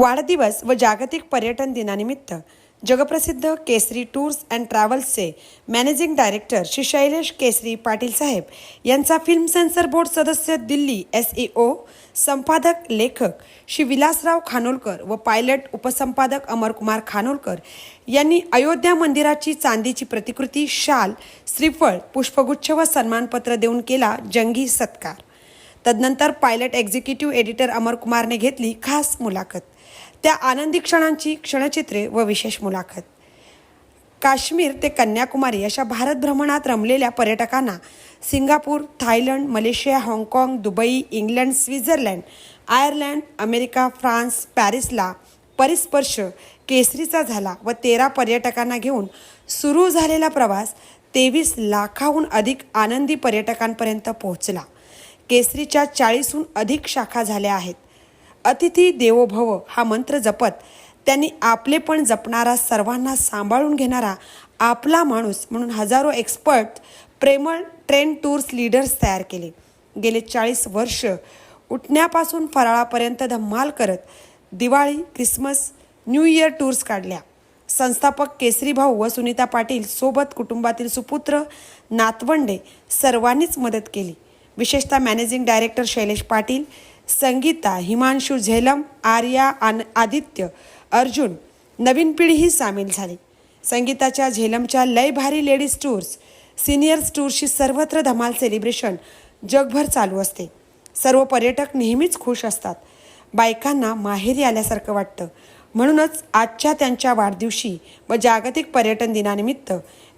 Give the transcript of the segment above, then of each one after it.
वाढदिवस व जागतिक पर्यटन दिनानिमित्त जगप्रसिद्ध केसरी टूर्स अँड ट्रॅव्हल्सचे मॅनेजिंग डायरेक्टर श्री शैलेश केसरी पाटील साहेब यांचा फिल्म सेन्सर बोर्ड सदस्य दिल्ली SEO, संपादक लेखक श्री विलासराव खानोलकर व पायलट उपसंपादक अमरकुमार खानोलकर यांनी अयोध्या मंदिराची चांदीची प्रतिकृती, शाल, श्रीफळ, पुष्पगुच्छ व सन्मानपत्र देऊन केला जंगी सत्कार। तदनंतर पायलट एक्झिक्युटिव्ह एडिटर अमरकुमारने घेतली खास मुलाखत, त्या आनंदी क्षणांची क्षणचित्रे व विशेष मुलाखत। काश्मीर ते कन्याकुमारी अशा भारत भ्रमणात रमलेल्या पर्यटकांना सिंगापूर, थायलंड, मलेशिया, हाँगकाँग, Dubai, England, Switzerland, Ireland, America, France, पॅरिसला परिस्पर्श केसरीचा झाला व 13 पर्यटकांना घेऊन सुरू झालेला प्रवास 23 लाखाहून अधिक आनंदी पर्यटकांपर्यंत पोहोचला। केसरीच्या 40हून अधिक शाखा झाल्या आहेत। अतिथी देवो भव हा मंत्र जपत त्यांनी आपलेपण जपणारा, सर्वांना सांभाळून घेणारा आपला माणूस म्हणून हजारो एक्सपर्ट, प्रेमळ ट्रेन टूर्स लीडर्स तयार केले। गेले 40 वर्ष उठण्यापासून फराळापर्यंत धम्माल करत Diwali, Christmas, new year tours काढल्या। संस्थापक केसरी भाऊ व सुनीता पाटील सोबत कुटुंबातील सुपुत्र, नातवंडे सर्वांनीच मदत केली। विशेषतः मॅनेजिंग डायरेक्टर शैलेश पाटील, संगीता, हिमांशु, झेलम, आर्या, आदित्य, अर्जुन, नवीन पिढीही सामील झाली। संगीताच्या, झेलमच्या लय भारी लेडीज टूर्स, सिनियर्स टूर्सची सर्वत्र धमाल सेलिब्रेशन जगभर चालू असते। सर्व पर्यटक नेहमीच खुश असतात, बायकांना माहेरी आल्यासारखं वाटतं। म्हणूनच आजच्या त्यांच्या वाढदिवशी व जागतिक पर्यटन दिनानिमित्त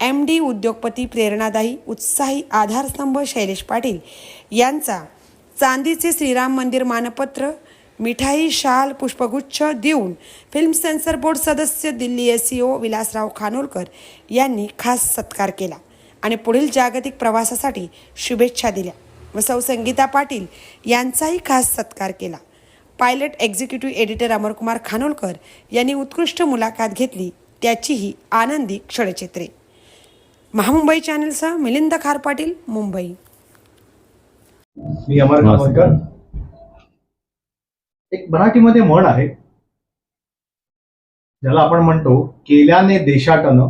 MD, उद्योगपती, प्रेरणादायी, उत्साही आधारस्तंभ शैलेश पाटील यांचा चांदीचे श्रीराम मंदिर मानपत्र, मिठाई, शाल, पुष्पगुच्छ देऊन फिल्म सेन्सर बोर्ड सदस्य दिल्ली SEO विलासराव खानोलकर यांनी खास सत्कार केला आणि पुढील जागतिक प्रवासासाठी शुभेच्छा दिल्या व सौ संगीता पाटील यांचाही खास सत्कार केला। Pilot executive editor Amarkumar Khanolkar यांनी उत्कृष्ट मुलाखत घेतली, त्याचीही आनंदी क्षणचित्रे। महामुंबई चॅनलसह मिलिंद खार पाटील, मुंबई। मी अमर खानोलकर। एक मराठीमध्ये म्हण आहे ज्याला आपण म्हणतो, केल्याने देशाटन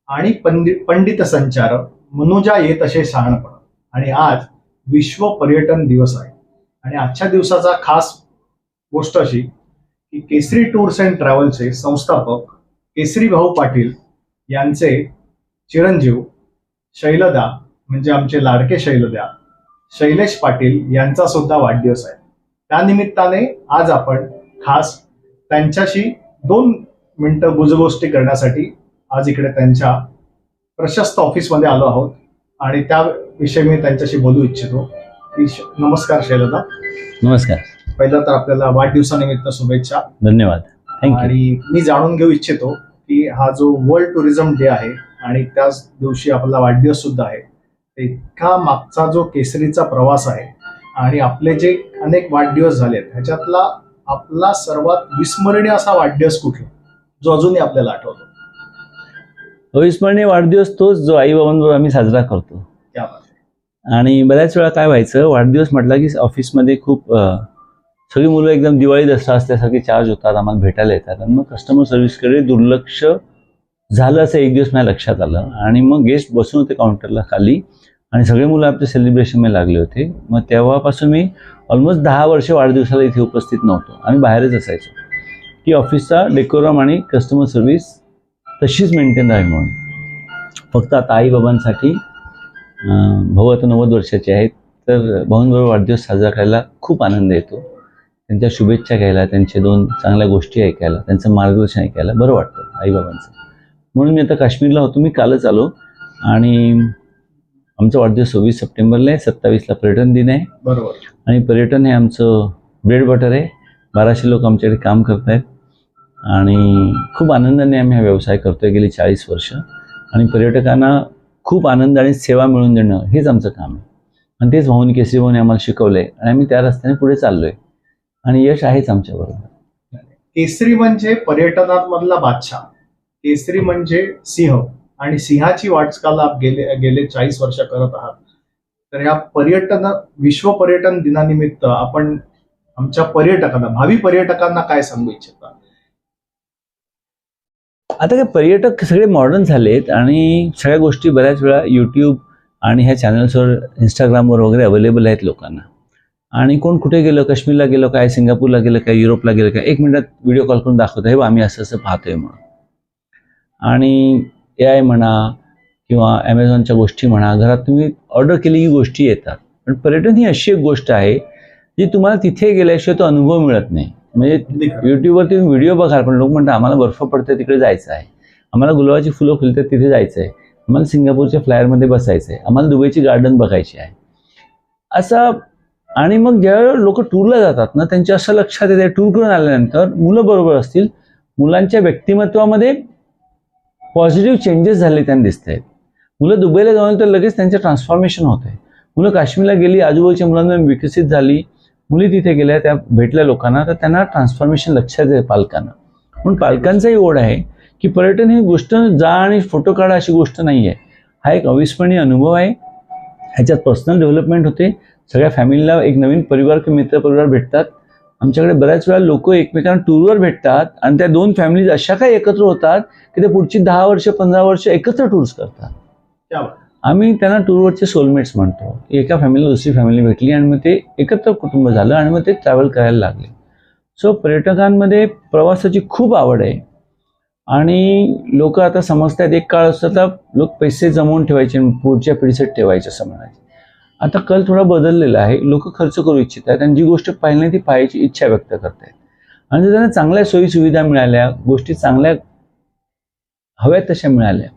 आणि पंडित संचार, मनुजा येत असे शहाणपण। आणि आज विश्व पर्यटन दिवस आहे आणि आजच्या दिवसाचा खास गोष्ट अशी की केसरी टूर्स अँड ट्रॅव्हल्सचे संस्थापक केसरी भाऊ पाटील यांचे चिरंजीव शैलदा, म्हणजे आमचे लाडके शैलदा शैलेश पाटील यांचा सुद्धा वाढदिवस आहे। त्यानिमित्ताने आज आपण खास त्यांच्याशी 2 मिनिटं गुजगोष्टी करण्यासाठी आज इकडे त्यांच्या प्रशस्त ऑफिसमध्ये आलो आहोत आणि त्याविषयी मी त्यांच्याशी बोलू इच्छितो। नमस्कार शैलदा। नमस्कार। पहिला तर आपल्याला वाढदिवसानिमित्त शुभेच्छा। धन्यवाद। आणि मी जाणून घेऊ इच्छितो की हा जो वर्ल्ड टुरिझम डे आहे आणि त्याच दिवशी आपला वाढदिवस सुद्धा आहे, इतका मागचा जो केसरीचा प्रवास आहे आणि आपले जे अनेक वाढदिवस झालेत ह्याच्यातला आपला सर्वात विस्मरणीय असा वाढदिवस कुठला जो अजूनही आपल्याला आठवतो? अविस्मरणीय वाढदिवस तोच जो आई बाबांबरोबर आम्ही साजरा करतो। त्या बाबतीत आणि बऱ्याच वेळा काय व्हायचं, वाढदिवस म्हटला की ऑफिसमध्ये खूप सगळी मुलं एकदम दिवाळी दसरा असल्यासारखे चार्ज होतात, आम्हाला भेटायला येतात आणि मग कस्टमर सर्व्हिसकडे दुर्लक्ष झालं असं एक दिवस माझ्या लक्षात आलं आणि मग गेस्ट बसून होते काउंटरला खाली आणि सगळे मुलं आपल्या सेलिब्रेशनमध्ये लागले होते। मग तेव्हापासून मी ऑलमोस्ट 10 वर्ष वाढदिवसाला इथे उपस्थित नव्हतो, आम्ही बाहेरच असायचो की ऑफिसचा डेकोरम आणि कस्टमर सर्व्हिस तशीच मेंटेन राहावी म्हणून। फक्त आता आई बाबांसाठी, भाऊ आता 90 वर्षाचे आहेत, तर भाऊंबरोबर वाढदिवस साजरा करायला खूप आनंद येतो। त्यांच्या शुभेच्छा घ्यायला, त्यांचे 2 चांगल्या गोष्टी ऐकायला, त्यांचं मार्गदर्शन ऐकायला बरं वाटतं आईबाबांचं। म्हणून मी आता काश्मीरला होतो, मी कालच आलो आणि आमचा वाढदिवस 26 सप्टेंबरला आहे, 27ला पर्यटन दिन आहे। बरोबर। आणि पर्यटन हे आमचं ब्रेड बटर आहे। 1200 लोक आमच्याकडे काम करत आहेत आणि खूप आनंदाने आम्ही हा व्यवसाय करतोय गेली 40 वर्ष आणि पर्यटकांना खूप आनंद आणि सेवा मिळवून देणं हेच आमचं काम आहे आणि तेच भाऊनी, केसरी भाऊनी आम्हाला शिकवलं आहे आणि आम्ही त्या रस्त्याने पुढे चाललोय आणि यश आहेच आमच्याबरोबर। केसरी म्हणजे पर्यटनात मधला बादशाह, केसरी म्हणजे सिंह आणि सिंहाची वाटचाल आप गेले 40 वर्ष करत आहात। तर या विश्व पर्यटन दिनानिमित्त आपण आमच्या पर्यटकांना, भावी पर्यटकांना काय सांगू इच्छिता? आता काय पर्यटक सगळे मॉडर्न झालेत आणि सगळ्या गोष्टी बऱ्याच वेळा यूट्यूब आणि ह्या चॅनल्सवर, इंस्टाग्रामवर वगैरे अवेलेबल आहेत लोकांना. आणि कोण कुठे गेलं, काश्मीरला गेलो काय, सिंगापूरला गेलं काय, युरोपला गेलं काय, 1 मिनिटात व्हिडिओ कॉल करून दाखवतो, हे बघ आम्ही असं असं पाहतोय म्हणून. आणि AI म्हणा किंवा ॲमेझॉनच्या गोष्टी म्हणा, घरात तुम्ही ऑर्डर केली की गोष्टी येतात. पण पर्यटन ही अशी एक गोष्ट आहे जी तुम्हाला तिथे गेल्याशिवाय तो अनुभव मिळत नाही. म्हणजे यूट्यूबवरती तुम्ही व्हिडिओ बघाल, पण लोक म्हणतात आम्हाला बर्फ पडते तिकडे जायचं आहे, आम्हाला गुलाबाची फुलं फुलतात तिथे जायचं आहे, आम्हाला सिंगापूरच्या फ्लायरमध्ये बसायचं आहे, आम्हाला दुबईची गार्डन बघायची आहे असं. आणि मग ज्यावेळेला लोक टूरला जातात ना, त्यांच्या असं लक्षात येते, टूर करून आल्यानंतर मुलं बरोबर असतील, मुलांच्या व्यक्तिमत्वामध्ये पॉझिटिव्ह चेंजेस झाले त्यांना दिसत आहेत. मुलं दुबईला जाऊन तर लगेच त्यांचं ट्रान्सफॉर्मेशन होत आहे. मुलं काश्मीरला गेली, आजूबाजूच्या मुलांना विकसित झाली, मुली तिथे गेल्या, त्या भेटल्या लोकांना, तर त्यांना ट्रान्सफॉर्मेशन लक्षात येते पालकांना. म्हणून पालकांचाही ओढ आहे की पर्यटन ही गोष्ट जा आणि फोटो काढा अशी गोष्ट नाही आहे. हा एक अविस्मरणीय अनुभव आहे. ह्याच्यात पर्सनल डेव्हलपमेंट होते. सगळ्या फॅमिलीला एक नवीन परिवार किंवा मित्रपरिवार भेटतात. आमच्याकडे बऱ्याच वेळा लोक एकमेकांना टूरवर भेटतात आणि त्या 2 फॅमिलीज अशा काही एकत्र होतात की ते पुढची 10 वर्ष 15 वर्ष एकत्र टूर्स करतात. आम्ही त्यांना टूरवरचे सोलमेट्स म्हणतो. एका फॅमिलीला दुसरी फॅमिली भेटली आणि मग ते एकत्र कुटुंब झालं आणि मग ते ट्रॅव्हल करायला लागले. सो पर्यटकांमध्ये प्रवासाची खूप आवड आहे आणि लोक आता समजतात, एक काळ असता लोक पैसे जमवून ठेवायचे पुढच्या पिढीसाठी ठेवायचे असं म्हणायचे. आता कल थोडा बदललेला आहे. लोक खर्च करू इच्छित आहेत आणि जी गोष्ट पाहिली नाही ती पाहायची इच्छा व्यक्त करत आहेत. आणि जर त्यांना चांगल्या सोयी सुविधा मिळाल्या, गोष्टी चांगल्या हव्यात तशा मिळाल्या,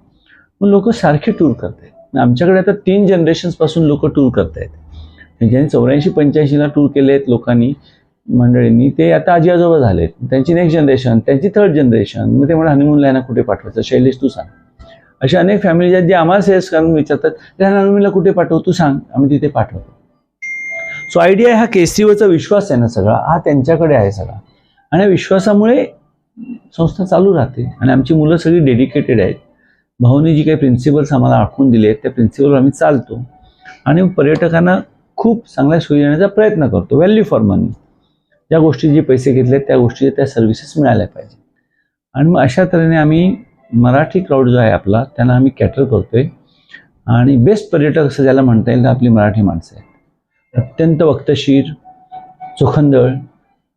मग लोक सारखे टूर करत आहेत. आमच्याकडे आता 3 जनरेशन्सपासून लोक टूर करत आहेत. ज्यांनी 84-85ला टूर केले आहेत लोकांनी, मंडळींनी, ते आता आजी आजोबा झालेत. त्यांची नेक्स्ट जनरेशन, त्यांची 3rd जनरेशन. मग ते म्हणा हनीमूनला यांना कुठे पाठवायचं, शैलेश तू सांग. अशा अनेक फॅमिलीज आहेत जे आम्हाला सेल्स करून विचारतात, त्या हनीमूनला कुठे पाठवू, तू सांग, आम्ही तिथे पाठवतो. सो आयडिया हा केसरीवरचा विश्वास आहे ना सगळा, हा त्यांच्याकडे आहे सगळा. आणि या विश्वासामुळे संस्था चालू राहते आणि आमची मुलं सगळी डेडिकेटेड आहेत. भाऊनी जी काही प्रिन्सिपल्स आम्हाला आखून दिले आहेत त्या प्रिन्सिपलवर आम्ही चालतो आणि पर्यटकांना खूप चांगल्या सोयी देण्याचा प्रयत्न करतो. व्हॅल्यू फॉर मनी, ज्या गोष्टी जे पैसे घेतले त्या गोष्टी त्या सर्व्हिसेस मिळाल्या पाहिजे. आणि मग अशा तऱ्हेने आम्ही मराठी क्राऊड जो आहे आपला, त्यांना आम्ही कॅटर करतोय. आणि बेस्ट पर्यटक असं ज्याला म्हणता येईल तर आपली मराठी माणसं आहेत. अत्यंत वक्तशीर, चोखंदळ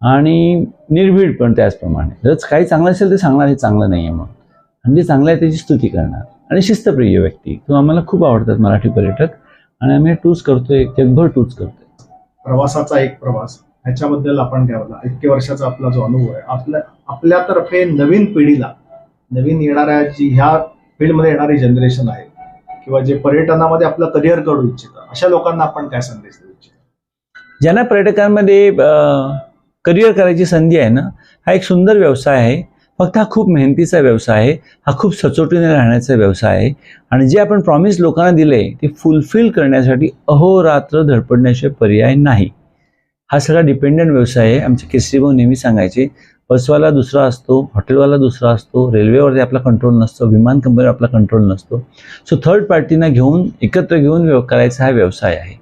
आणि निर्भीड, पण त्याचप्रमाणे जर काही चांगलं असेल ते सांगणार हे चांगलं नाही आहे म्हणून, आणि जे चांगलं आहे त्याची स्तुती करणार. आणि शिस्तप्रिय व्यक्ती, तो आम्हाला खूप आवडतात मराठी पर्यटक. आणि आम्ही टूर्स करतोय, जगभर टूर्स करतोय. प्रवासाचा एक प्रवास, ह्याच्याबद्दल आपण काय बोला, 21 वर्षाचा आपला जो अनुभव आहे, आपल्यातर्फे नवीन पिढीला, नवीन येणाऱ्या जी ह्या फील्डमध्ये येणारी जनरेशन आहे किंवा जे पर्यटनामध्ये आपलं करिअर करू इच्छितात, अशा लोकांना आपण काय संदेश देऊ इच्छिता? ज्यांना पर्यटकांमध्ये करिअर करायची संधी आहे ना, हा एक सुंदर व्यवसाय आहे. फक्त हा खूप मेहनतीचा व्यवसाय आहे, हा खूप सचोटीने राहण्याचा व्यवसाय आहे. आणि जे आपण प्रॉमिस लोकांना दिले ते फुलफिल करण्यासाठी अहोरात्र धडपडण्याशिवाय पर्याय नाही. हा सगळा डिपेंडंट व्यवसाय आहे. आमचे केसरी भाऊ नेहमी सांगायचे, बसवाला दुसरा असतो, हॉटेलवाला दुसरा असतो, रेल्वेवरती आपला कंट्रोल नसतो, विमान कंपनीवर आपला कंट्रोल नसतो. सो 3rd पार्टीना घेऊन, एकत्र घेऊन करायचा हा व्यवसाय आहे.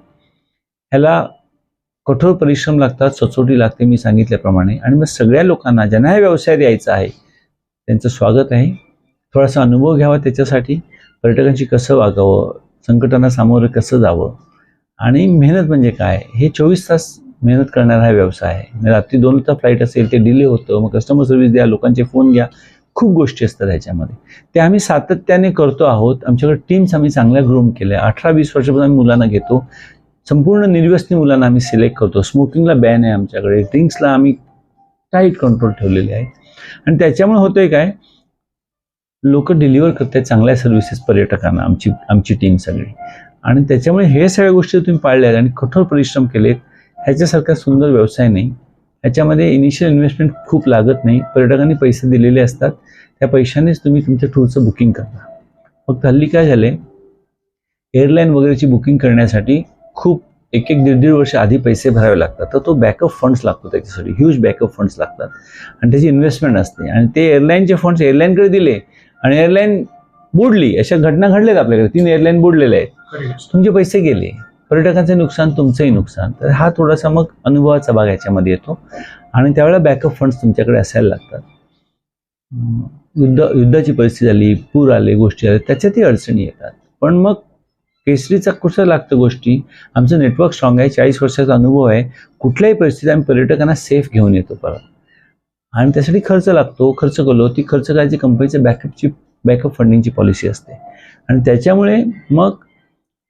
ह्याला कठोर परिश्रम लागतात, सचोटी लागते मी सांगितल्याप्रमाणे. आणि मग सगळ्या लोकांना ज्यांना ह्या व्यवसायात यायचं आहे त्यांचं स्वागत आहे. थोडासा अनुभव घ्यावा त्याच्यासाठी, पर्यटकांशी कसं वागावं, संकटांना सामोरं कसं जावं, आणि मेहनत म्हणजे काय, हे 24 तास मेहनत करणारा हा व्यवसाय आहे. रात्री 2चा फ्लाईट असेल ते डिले होतं, मग कस्टमर सर्व्हिस द्या, लोकांचे फोन घ्या, खूप गोष्टी असतात ह्याच्यामध्ये. ते आम्ही सातत्याने करतो आहोत. आमच्याकडे टीम्स आम्ही चांगल्या ग्रूम केल्या. 18-20 वर्षापासून आम्ही मुलांना घेतो. संपूर्ण निर्व्यसनी मुलांना आम्ही सिलेक्ट करतो. स्मोकिंगला बॅन आहे आमच्याकडे, ड्रिंक्सला आम्ही टाईट कंट्रोल ठेवलेले आहे. आणि त्याच्यामुळे होतंय काय, लोक डिलिव्हर करतात चांगल्या सर्व्हिसेस पर्यटकांना, आमची टीम सगळी. आणि त्याच्यामुळे हे सगळ्या गोष्टी तुम्ही पाळल्यात आणि कठोर परिश्रम केलेत, ह्याच्यासारखा सुंदर व्यवसाय नाही. ह्याच्यामध्ये इनिशियल इन्व्हेस्टमेंट खूप लागत नाही. पर्यटकांनी पैसे दिलेले असतात, त्या पैशानेच तुम्ही तुमच्या टूरचं बुकिंग करता. फक्त हल्ली काय झाले, एअरलाईन वगैरेची बुकिंग करण्यासाठी खूप 1-1.5 वर्ष आधी पैसे भरावे लागतात. तर तो बॅकअप फंड्स लागतो त्याच्यासाठी, ह्यूज बॅकअप फंड्स लागतात आणि त्याची इन्व्हेस्टमेंट असते. आणि ते एअरलाईनचे फंड्स एअरलाईनकडे दिले आणि एअरलाईन बुडली, अशा घटना घडल्यात आपल्याकडे. 3 एअरलाईन बुडलेल्या आहेत, तुमचे पैसे गेले. पर्यटकांचं नुकसान, तुमचंही नुकसान. तर हा थोडासा मग अनुभवाचा भाग याच्यामध्ये येतो. आणि त्यावेळेला बॅकअप फंड्स तुमच्याकडे असायला लागतात. युद्धाची परिस्थिती झाली, पूर आले, गोष्टी आल्या, त्याच्यातही अडचणी येतात. पण मग केसरीचा कुठं लागतं गोष्टी, आमचं नेटवर्क स्ट्रॉंग आहे, 40 वर्षाचा अनुभव आहे. कुठल्याही परिस्थितीत आम्ही पर्यटकांना सेफ घेऊन येतो परत. आणि त्यासाठी खर्च लागतो, खर्च करलो, ती खर्च करायची कंपनीचं बॅकअप फंडिंगची पॉलिसी असते. आणि त्याच्यामुळे मग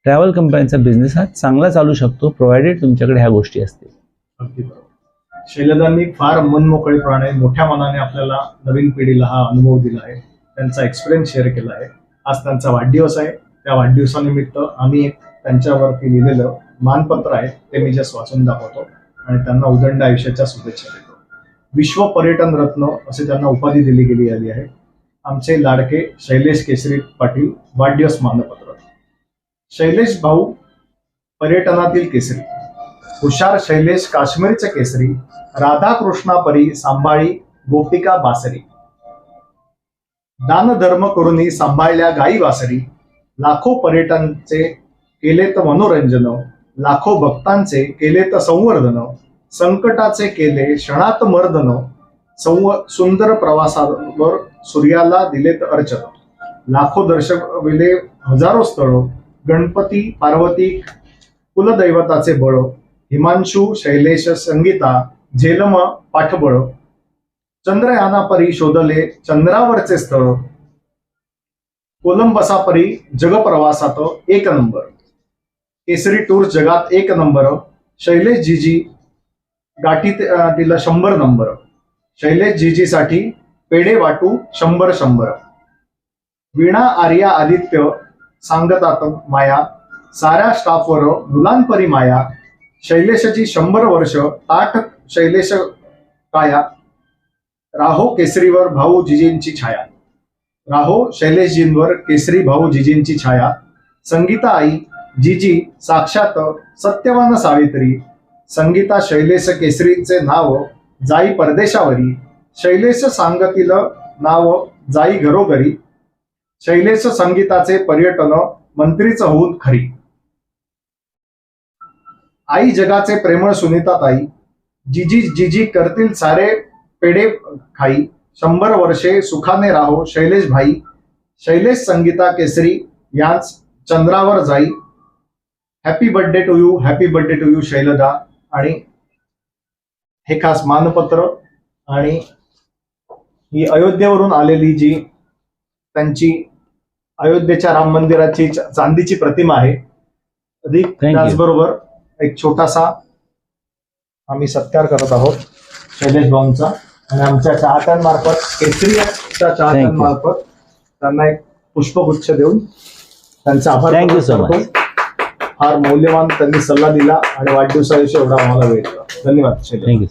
ट्रॅव्हल कंपन्यांचा बिझनेस हा चांगला चालू शकतो, प्रोव्हायडेड तुमच्याकडे ह्या गोष्टी असतील. अगदी बरोबर. शैलजांनी फार मनमोकळेपणाने मोठ्या मनाने आपल्याला नवीन पिढीला हा अनुभव दिला आहे, त्यांचा एक्सपिरियन्स शेअर केला आहे. आज त्यांचा वाढदिवस आहे. त्या वाढदिवसानिमित्त आम्ही एक त्यांच्यावरती लिहिलेलं मानपत्र आहे, ते मी जस्ट वाचून दाखवतो आणि त्यांना उदंड आयुष्याच्या शुभेच्छा देतो. विश्व पर्यटन रत्न असे त्यांना उपाधी दिली गेली आहे. आमचे लाडके शैलेश केसरी पाटील वाढदिवस मानपत्र. शैलेश भाऊ पर्यटनातील केसरी, हुशार शैलेश काश्मीरचे केसरी, राधाकृष्णा परी सांभाळी गोपिका बासरी, दान धर्म करुनी सांभाळल्या गाई वासरी, लाखो पर्यटनचे केलेत मनोरंजन, लाखो भक्तांचे केलेत संवर्धन, संकटाचे केले क्षणात मर्दन, सुंदर प्रवासावर सूर्याला दिलेत अर्चन, लाखो दर्शविले हजारो स्थळ, गणपती पार्वती कुलदैवताचे बळ, हिमांशू शैलेश संगीता झेलम पाठबळ, चंद्रयानापरी शोधले चंद्रावरचे स्थळ, कोलंबसापरी जगप्रवासात एक नंबर, केसरी टूर्स जगात एक नंबर, शैलेश जीजी गाठी दिला 100 नंबर, शैलेश जीजीसाठी पेढे वाटू 100. वीणा आर्या आदित्य सांगतात माया, साऱ्या स्टाफवर मुलांपरी माया, शैलेशची 100 वर्ष ताठ शैलेश काया, राहो केसरीवर भाऊ जिजींची छाया, राहो शैलेशजींवर केसरी भाऊ जिजींची छाया, संगीता आई जिजी साक्षात सत्यवान सावित्री, संगीता शैलेश केसरीचे नाव जाई परदेशावरी, शैलेश सांगतील नाव जाई घरोघरी, शैलेश संगीताचे पर्यटन मंत्रीच होऊन खरी, आई जगाचे प्रेमळ सुनीताताई, जिजी जिजी करतील सारे पेढे खाई, 100 वर्षे सुखाने राहो शैलेश भाई, शैलेश संगीता केसरी यांच चंद्रावर जाई, happy birthday to you, happy birthday to you Shailaja. आणि हे खास मानपत्र आणि ही अयोध्येवरून आलेली जी त्यांची अयोध्येच्या राम मंदिराची चांदीची प्रतिमा आहे. अधिक Thank you. त्याचबरोबर एक छोटासा आम्ही सत्कार करत आहोत शैलेश भाऊंचा आणि आमच्या चाहत्यांमार्फत, केसरीच्या चाहत्यांमार्फत त्यांना एक पुष्पगुच्छ देऊन त्यांचा आभार Thank you so करतो. much. फार मौल्यवान त्यांनी सल्ला दिला आणि वाढदिवसाविषयी एवढा आम्हाला वेळ दिला. धन्यवाद शैलेश. थँक्यू.